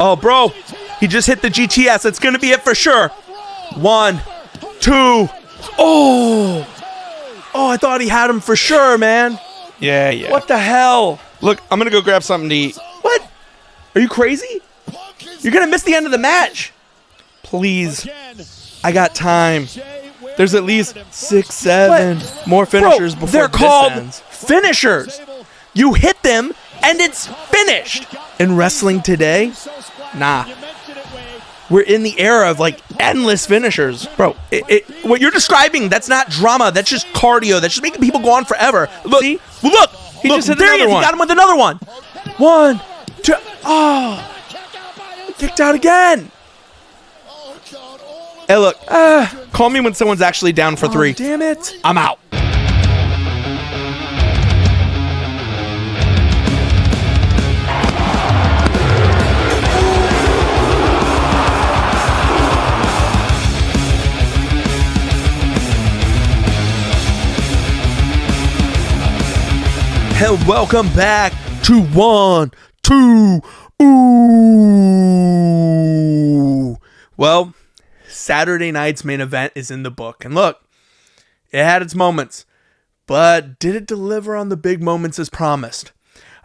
Oh, bro. He just hit the GTS. It's going to be it for sure. 1, 2. Oh, I thought he had him for sure, man. Yeah. What the hell? Look, I'm going to go grab something to eat. What? Are you crazy? You're going to miss the end of the match. Please. I got time. There's at least 6, 7 more finishers before they're this called ends. Finishers. You hit them, and it's finished. In wrestling today, nah. We're in the era of, like, endless finishers. Bro, what you're describing, that's not drama. That's just cardio. That's just making people go on forever. Look, see? Look. He just hit there he another is. one. He got him with another one. 1, 2. Oh. Kicked out again. Hey, look. Call me when someone's actually down for 3. Damn it. I'm out. And welcome back to 1, 2, ooh. Well, Saturday night's main event is in the book. And look, it had its moments, but did it deliver on the big moments as promised?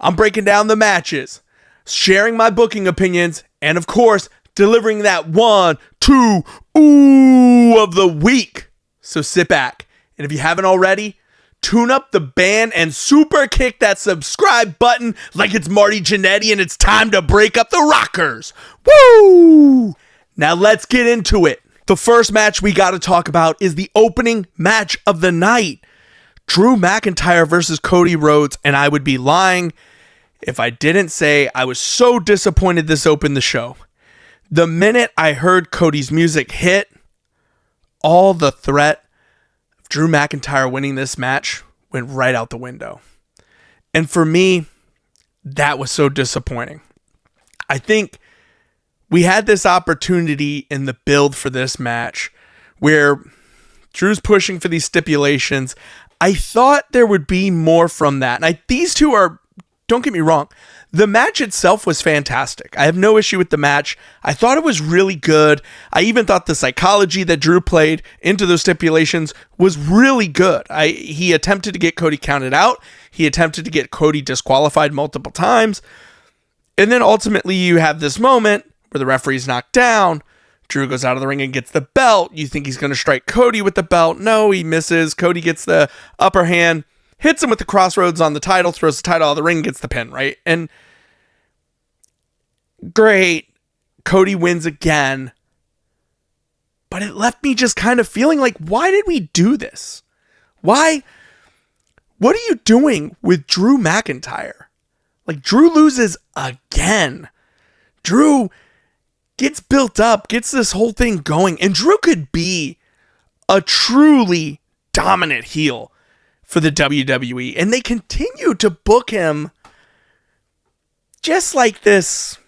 I'm breaking down the matches, sharing my booking opinions, and of course, delivering that 1, 2, ooh of the week. So sit back, and if you haven't already, tune up the band and super kick that subscribe button like it's Marty Jannetty and it's time to break up the rockers. Woo! Now let's get into it. The first match we got to talk about is the opening match of the night. Drew McIntyre versus Cody Rhodes, and I would be lying if I didn't say I was so disappointed this opened the show. The minute I heard Cody's music hit, all the threat Drew McIntyre winning this match went right out the window. And for me, that was so disappointing. I think we had this opportunity in the build for this match where Drew's pushing for these stipulations. I thought there would be more from that. And these two are, don't get me wrong, the match itself was fantastic. I have no issue with the match. I thought it was really good. I even thought the psychology that Drew played into those stipulations was really good. He attempted to get Cody counted out. He attempted to get Cody disqualified multiple times. And then ultimately you have this moment where the referee's knocked down. Drew goes out of the ring and gets the belt. You think he's going to strike Cody with the belt. No, he misses. Cody gets the upper hand, hits him with the crossroads on the title, throws the title out of the ring, gets the pin, right? And great, Cody wins again. But it left me just kind of feeling like, why did we do this? Why? What are you doing with Drew McIntyre? Like, Drew loses again. Drew gets built up, gets this whole thing going, and Drew could be a truly dominant heel for the WWE, and they continue to book him just like this,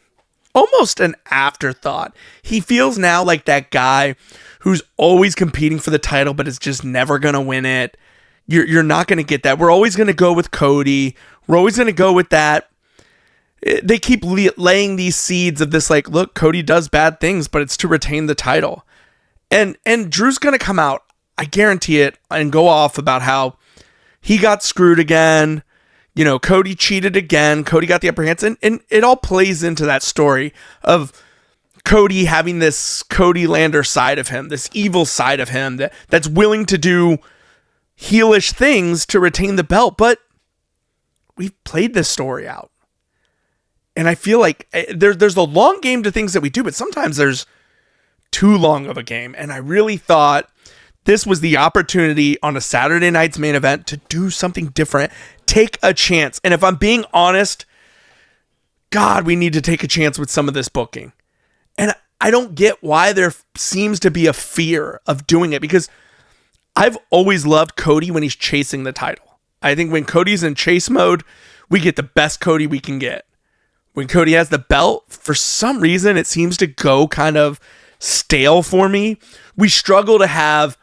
almost an afterthought. He feels now like that guy who's always competing for the title, but is just never going to win it. You're not going to get that. We're always going to go with Cody. We're always going to go with that. They keep laying these seeds of this, like, look, Cody does bad things, but it's to retain the title. And Drew's going to come out, I guarantee it, and go off about how he got screwed again. You know, Cody cheated again. Cody got the upper hand. And it all plays into that story of Cody having this Cody Lander side of him, this evil side of him that's willing to do heelish things to retain the belt. But we've played this story out. And I feel like there's a long game to things that we do, but sometimes there's too long of a game. And I really thought this was the opportunity on a Saturday night's main event to do something different, take a chance. And if I'm being honest, God, we need to take a chance with some of this booking. And I don't get why there seems to be a fear of doing it, because I've always loved Cody when he's chasing the title. I think when Cody's in chase mode, we get the best Cody we can get. When Cody has the belt, for some reason, it seems to go kind of stale for me. We struggle to have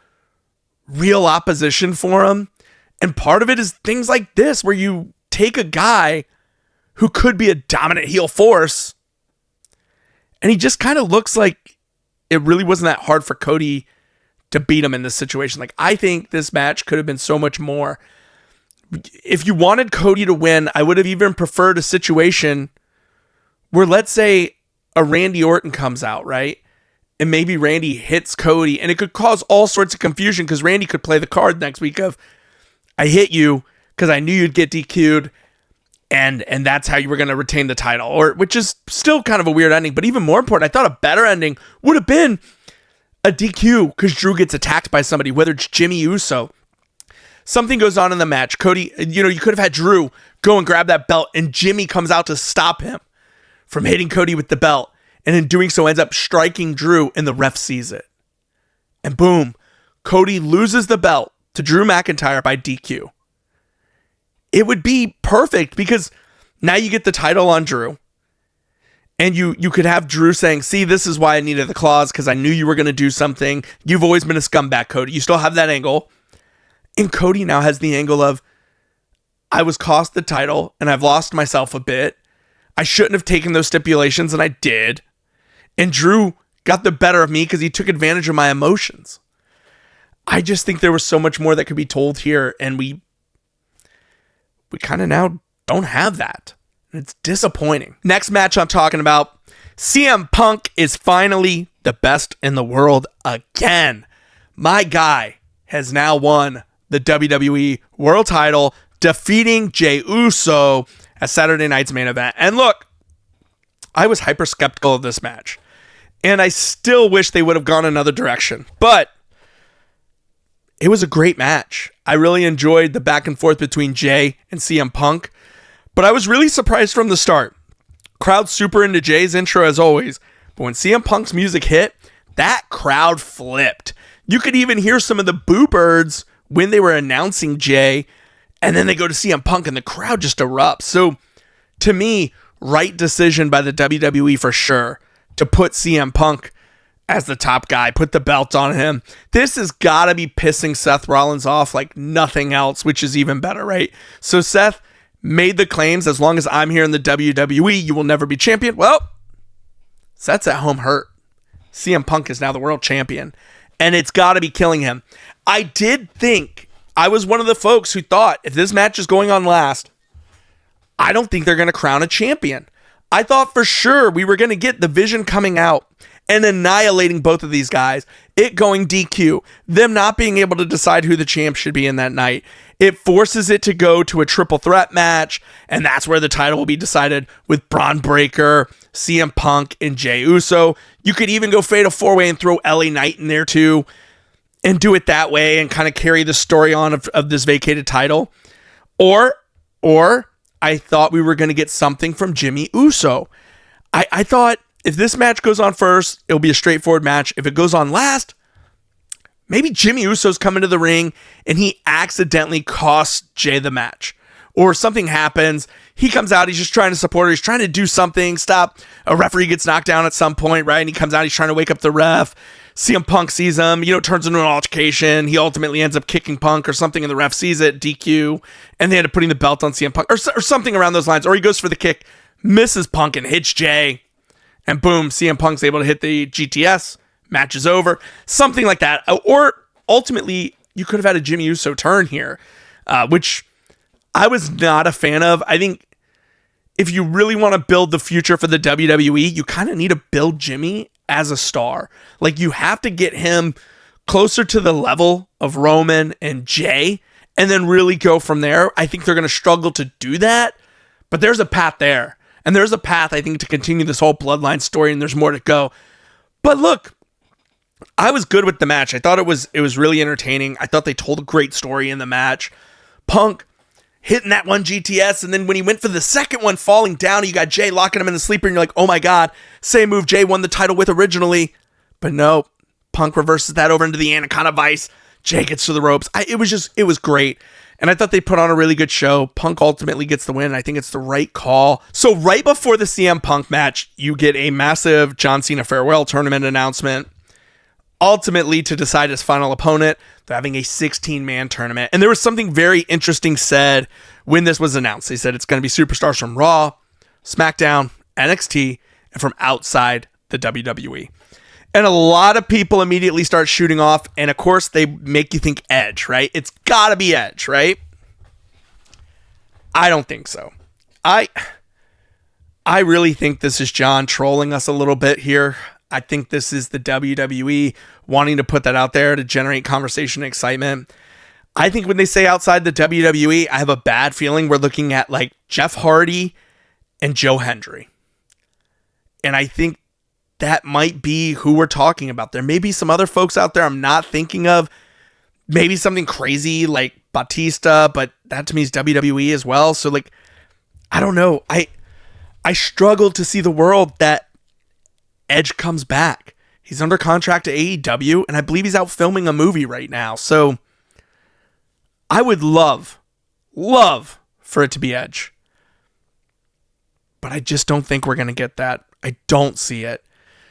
real opposition for him. And part of it is things like this, where you take a guy who could be a dominant heel force And he just kind of looks like it really wasn't that hard for Cody to beat him in this situation. Like, I think this match could have been so much more. If you wanted Cody to win, I would have even preferred a situation where, let's say, a Randy Orton comes out, right? And maybe Randy hits Cody, and it could cause all sorts of confusion because Randy could play the card next week of, I hit you because I knew you'd get DQ'd, and that's how you were going to retain the title, or which is still kind of a weird ending. But even more important, I thought a better ending would have been a DQ because Drew gets attacked by somebody, whether it's Jey Uso. Something goes on in the match. Cody, you could have had Drew go and grab that belt, and Jimmy comes out to stop him from hitting Cody with the belt, and in doing so ends up striking Drew, and the ref sees it. And boom, Cody loses the belt to Drew McIntyre by DQ. It would be perfect because now you get the title on Drew, and you could have Drew saying, see, this is why I needed the clause, because I knew you were going to do something. You've always been a scumbag, Cody. You still have that angle. And Cody now has the angle of, I was cost the title, and I've lost myself a bit. I shouldn't have taken those stipulations, and I did. And Drew got the better of me because he took advantage of my emotions. I just think there was so much more that could be told here, and we kind of now don't have that. It's disappointing. Next match I'm talking about, CM Punk is finally the best in the world again. My guy has now won the WWE World title, defeating Jey Uso at Saturday night's main event. And look, I was hyper skeptical of this match, and I still wish they would have gone another direction, but it was a great match. I really enjoyed the back and forth between Jey and CM Punk, but I was really surprised from the start. Crowd super into Jey's intro as always, but when CM Punk's music hit, that crowd flipped. You could even hear some of the boo birds when they were announcing Jey, and then they go to CM Punk and the crowd just erupts. So to me, right decision by the WWE for sure to put CM Punk as the top guy, put the belt on him. This has got to be pissing Seth Rollins off like nothing else, which is even better, right? So Seth made the claims, as long as I'm here in the WWE, you will never be champion. Well, Seth's at home hurt. CM Punk is now the world champion, and it's got to be killing him. I did think, I was one of the folks who thought, if this match is going on last, I don't think they're going to crown a champion. I thought for sure we were going to get the Vision coming out and annihilating both of these guys, it going DQ, them not being able to decide who the champ should be in that night. It forces it to go to a triple threat match, and that's where the title will be decided with Braun Breaker, CM Punk, and Jey Uso. You could even go fatal four-way and throw LA Knight in there too, and do it that way and kind of carry the story on of this vacated title. Or I thought we were going to get something from Jey Uso. I thought, if this match goes on first, it'll be a straightforward match. If it goes on last, maybe Jey Uso's coming to the ring and he accidentally costs Jey the match. Or something happens. He comes out, he's just trying to support her. He's trying to do something, stop. A referee gets knocked down at some point, right? And he comes out, he's trying to wake up the ref. CM Punk sees him, turns into an altercation. He ultimately ends up kicking Punk or something, and the ref sees it, DQ. And they end up putting the belt on CM Punk or something around those lines. Or he goes for the kick, misses Punk and hits Jey. And boom, CM Punk's able to hit the GTS, match is over, something like that. Or ultimately, you could have had a Jey Uso turn here, which I was not a fan of. I think if you really want to build the future for the WWE, you kind of need to build Jimmy as a star. Like, you have to get him closer to the level of Roman and Jey, and then really go from there. I think they're going to struggle to do that, but there's a path there. And there's a path, I think, to continue this whole bloodline story, and there's more to go. But look, I was good with the match. I thought it was really entertaining. I thought they told a great story in the match. Punk hitting that one GTS, and then when he went for the second one, falling down, you got Jey locking him in the sleeper, and you're like, oh my God, same move Jey won the title with originally. But no, Punk reverses that over into the Anaconda Vice. Jey gets to the ropes. It was great. And I thought they put on a really good show. Punk ultimately gets the win, and I think it's the right call. So right before the CM Punk match, you get a massive John Cena farewell tournament announcement. Ultimately, to decide his final opponent, they're having a 16-man tournament. And there was something very interesting said when this was announced. They said it's going to be superstars from Raw, SmackDown, NXT, and from outside the WWE. And a lot of people immediately start shooting off, and of course they make you think Edge, right? It's gotta be Edge, right? I don't think so. I really think this is John trolling us a little bit here. I think this is the WWE wanting to put that out there to generate conversation and excitement. I think when they say outside the WWE, I have a bad feeling we're looking at like Jeff Hardy and Joe Hendry. And I think that might be who we're talking about. There may be some other folks out there I'm not thinking of. Maybe something crazy like Batista, but that to me is WWE as well. So like, I don't know. I struggle to see the world that Edge comes back. He's under contract to AEW, and I believe he's out filming a movie right now. So I would love for it to be Edge. But I just don't think we're going to get that. I don't see it.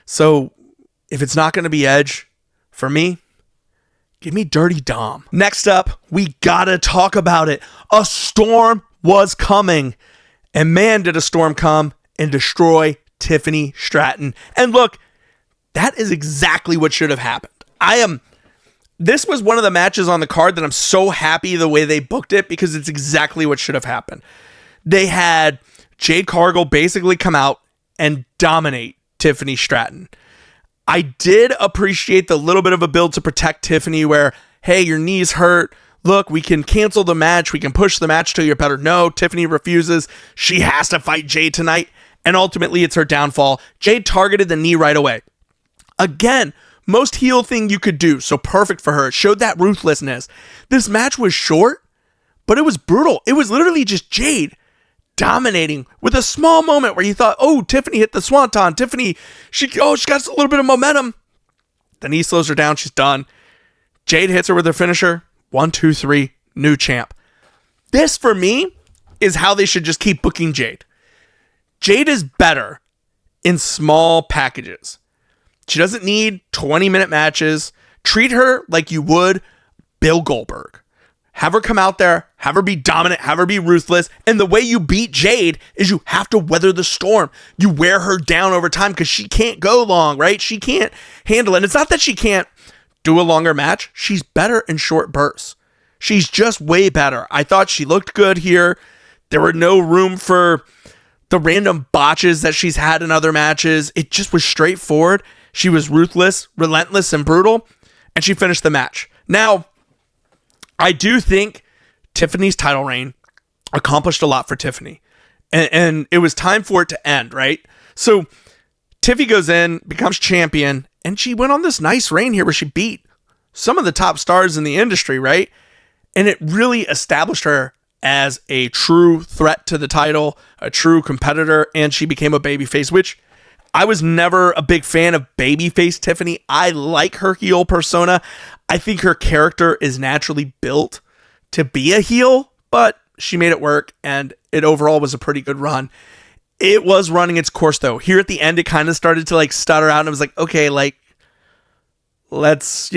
So if it's not going to be Edge, for me, give me Dirty Dom. Next up, we gotta talk about it. A storm was coming. And man, did a storm come and destroy Tiffany Stratton. And look, that is exactly what should have happened. This was one of the matches on the card that I'm so happy the way they booked it, because it's exactly what should have happened. They had Jade Cargill basically come out and dominate Tiffany Stratton. I did appreciate the little bit of a build to protect Tiffany where, hey, your knee's hurt. Look, we can cancel the match. We can push the match till you're better. No, Tiffany refuses. She has to fight Jade tonight. And ultimately, it's her downfall. Jade targeted the knee right away. Again, most heel thing you could do. So perfect for her. It showed that ruthlessness. This match was short, but it was brutal. It was literally just Jade dominating with a small moment where you thought, oh, Tiffany hit the swanton. Tiffany, she got a little bit of momentum. The knee slows her down. She's done. Jade hits her with her finisher. 1, 2, 3, new champ. This, for me, is how they should just keep booking Jade. Jade is better in small packages. She doesn't need 20-minute matches. Treat her like you would Bill Goldberg. Have her come out there, have her be dominant, have her be ruthless. And the way you beat Jade is you have to weather the storm. You wear her down over time because she can't go long, right? She can't handle it. And it's not that she can't do a longer match. She's better in short bursts. She's just way better. I thought she looked good here. There were no room for the random botches that she's had in other matches. It just was straightforward. She was ruthless, relentless, and brutal. And she finished the match. Now, I do think Tiffany's title reign accomplished a lot for Tiffany. And it was time for it to end, right? So Tiffy goes in, becomes champion, and she went on this nice reign here where she beat some of the top stars in the industry, right? And it really established her as a true threat to the title, a true competitor, and she became a babyface, which I was never a big fan of babyface Tiffany. I like her heel persona. I think her character is naturally built to be a heel, but she made it work, and it overall was a pretty good run. It was running its course, though. Here at the end, it kind of started to stutter out, and it was like, okay, let's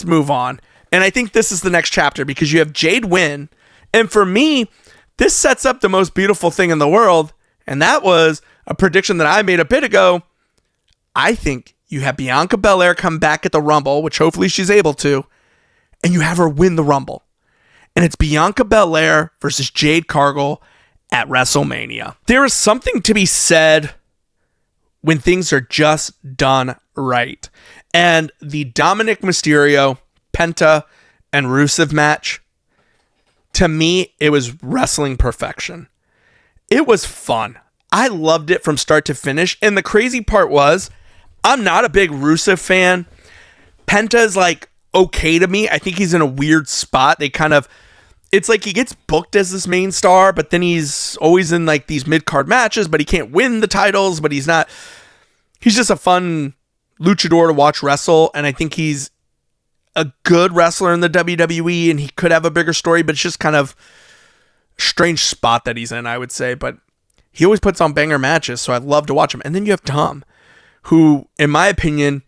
move on. And I think this is the next chapter because you have Jade win, and for me, this sets up the most beautiful thing in the world, and that was a prediction that I made a bit ago. I think you have Bianca Belair come back at the Rumble, which hopefully she's able to, and you have her win the Rumble. And it's Bianca Belair versus Jade Cargill at WrestleMania. There is something to be said when things are just done right. And the Dominik Mysterio, Penta, and Rusev match, to me, it was wrestling perfection. It was fun. I loved it from start to finish. And the crazy part was, I'm not a big Rusev fan. Penta's okay to me. I think he's in a weird spot. It's like he gets booked as this main star, but then he's always in these mid-card matches, but he can't win the titles, but he's just a fun luchador to watch wrestle. And I think he's a good wrestler in the WWE and he could have a bigger story, but it's just kind of a strange spot that he's in, I would say. But he always puts on banger matches, so I love to watch him. And then you have Dom, who, in my opinion,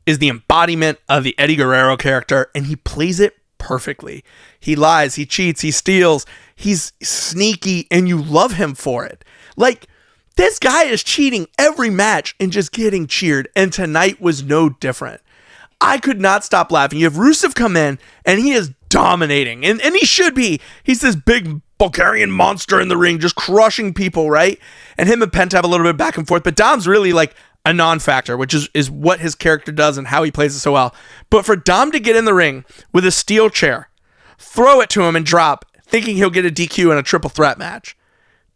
is the embodiment of the Eddie Guerrero character, and he plays it perfectly. He lies, he cheats, he steals, he's sneaky, and you love him for it. This guy is cheating every match and just getting cheered. And tonight was no different. I could not stop laughing. You have Rusev come in and he is dominating. And he should be. He's this big Bulgarian monster in the ring, just crushing people, right? And him and Penta have a little bit back and forth. But Dom's really like a non-factor, which is what his character does and how he plays it so well. But for Dom to get in the ring with a steel chair, throw it to him and drop, thinking he'll get a DQ in a triple threat match.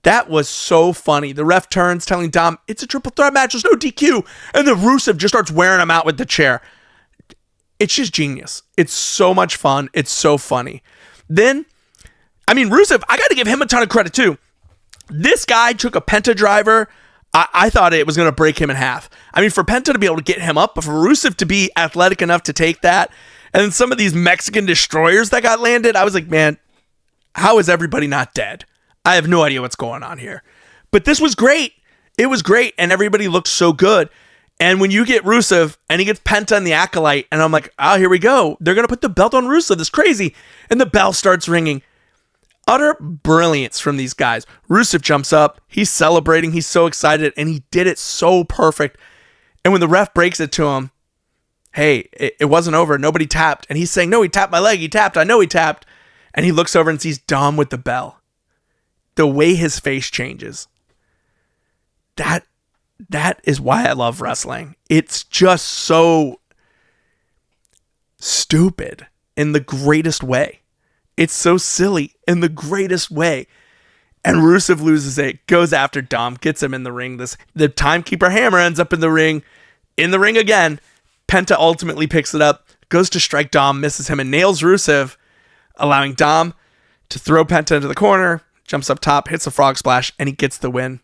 That was so funny. The ref turns, telling Dom, it's a triple threat match, there's no DQ. And then Rusev just starts wearing him out with the chair. It's just genius. It's so much fun. It's so funny. Then, Rusev, I got to give him a ton of credit too. This guy took a Penta driver. I thought it was going to break him in half. For Penta to be able to get him up, but for Rusev to be athletic enough to take that, and then some of these Mexican destroyers that got landed, I was like, man, how is everybody not dead? I have no idea what's going on here. But this was great. It was great, and everybody looked so good. And when you get Rusev, and he gets Penta and the Acolyte, and I'm like, oh, here we go. They're going to put the belt on Rusev. This is crazy. And the bell starts ringing. Utter brilliance from these guys. Rusev jumps up. He's celebrating. He's so excited, and he did it so perfect. And when the ref breaks it to him, hey, it wasn't over. Nobody tapped. And he's saying, no, he tapped my leg. He tapped. I know he tapped. And he looks over and sees Dom with the bell. The way his face changes. That is why I love wrestling. It's just so stupid in the greatest way. It's so silly in the greatest way. And Rusev loses it, goes after Dom, gets him in the ring. The timekeeper hammer ends up in the ring again. Penta ultimately picks it up, goes to strike Dom, misses him, and nails Rusev, allowing Dom to throw Penta into the corner, jumps up top, hits a frog splash, and he gets the win.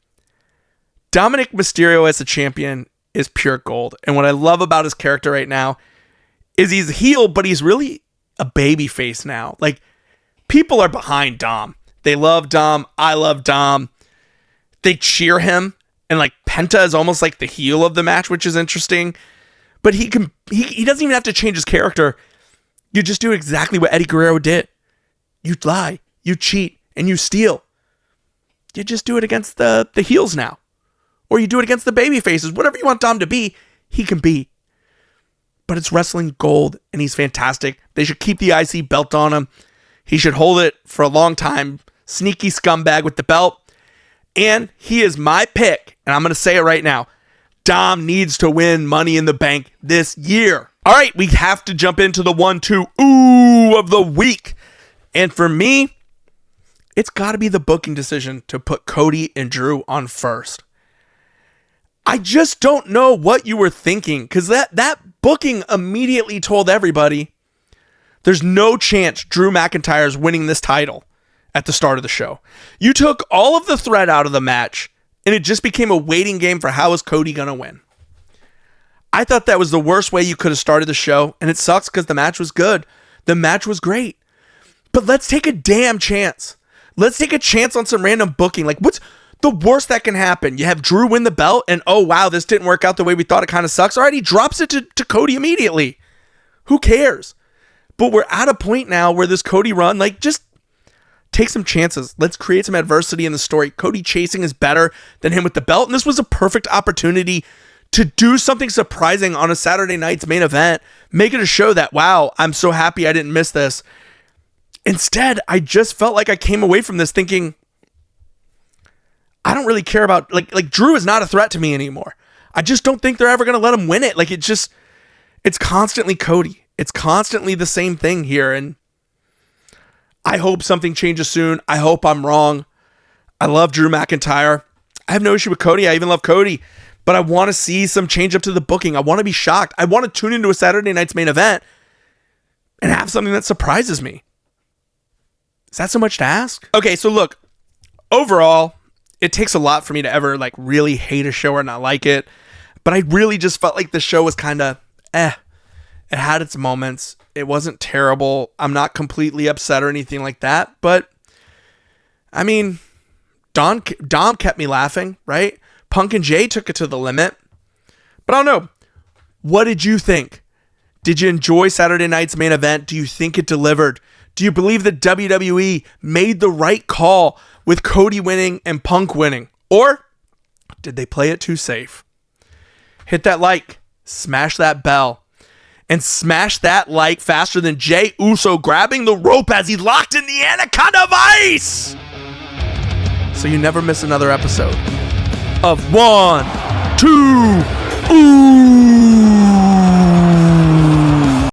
Dominik Mysterio as a champion is pure gold. And what I love about his character right now is he's a heel, but he's really a baby face now. Like, people are behind Dom. They love Dom. I love Dom. They cheer him. And like Penta is almost like the heel of the match, which is interesting. But he doesn't even have to change his character. You just do exactly what Eddie Guerrero did. You lie, you cheat, and you steal. You just do it against the heels now. Or you do it against the baby faces. Whatever you want Dom to be, he can be. But it's wrestling gold, and he's fantastic. They should keep the IC belt on him. He should hold it for a long time. Sneaky scumbag with the belt. And he is my pick, and I'm going to say it right now. Dom needs to win Money in the Bank this year. All right, we have to jump into the 1-2 ooh of the week. And for me, it's got to be the booking decision to put Cody and Drew on first. I just don't know what you were thinking, because that booking immediately told everybody there's no chance Drew McIntyre's winning this title at the start of the show. You took all of the threat out of the match, and it just became a waiting game for how is Cody going to win. I thought that was the worst way you could have started the show, and it sucks because the match was good. The match was great. But let's take a damn chance. Let's take a chance on some random booking. Like, what's the worst that can happen? You have Drew win the belt, and oh wow, this didn't work out the way we thought. It kind of sucks. All right, he drops it to Cody immediately. Who cares? But we're at a point now where this Cody run, like, just take some chances. Let's create some adversity in the story. Cody chasing is better than him with the belt, and this was a perfect opportunity to do something surprising on a Saturday night's main event. Make it a show that, wow, I'm so happy I didn't miss this. Instead, I just felt like I came away from this thinking, I don't really care about, like Drew is not a threat to me anymore. I just don't think they're ever going to let him win it. Like, it's constantly Cody. It's constantly the same thing here. And I hope something changes soon. I hope I'm wrong. I love Drew McIntyre. I have no issue with Cody. I even love Cody. But I want to see some change up to the booking. I want to be shocked. I want to tune into a Saturday night's main event and have something that surprises me. Is that so much to ask? Okay, so look, overall, it takes a lot for me to ever like really hate a show or not like it. But I really just felt like the show was kind of It had its moments. It wasn't terrible. I'm not completely upset or anything like that. But I mean, Dom kept me laughing, right? Punk and Jay took it to the limit. But I don't know. What did you think? Did you enjoy Saturday night's main event? Do you think it delivered? Do you believe that WWE made the right call with Cody winning and Punk winning? Or Did they play it too safe? Hit that like, smash that bell, and smash that like faster than Jey Uso grabbing the rope as he locked in the Anaconda Vice! So you never miss another episode of 1, 2, Ooh!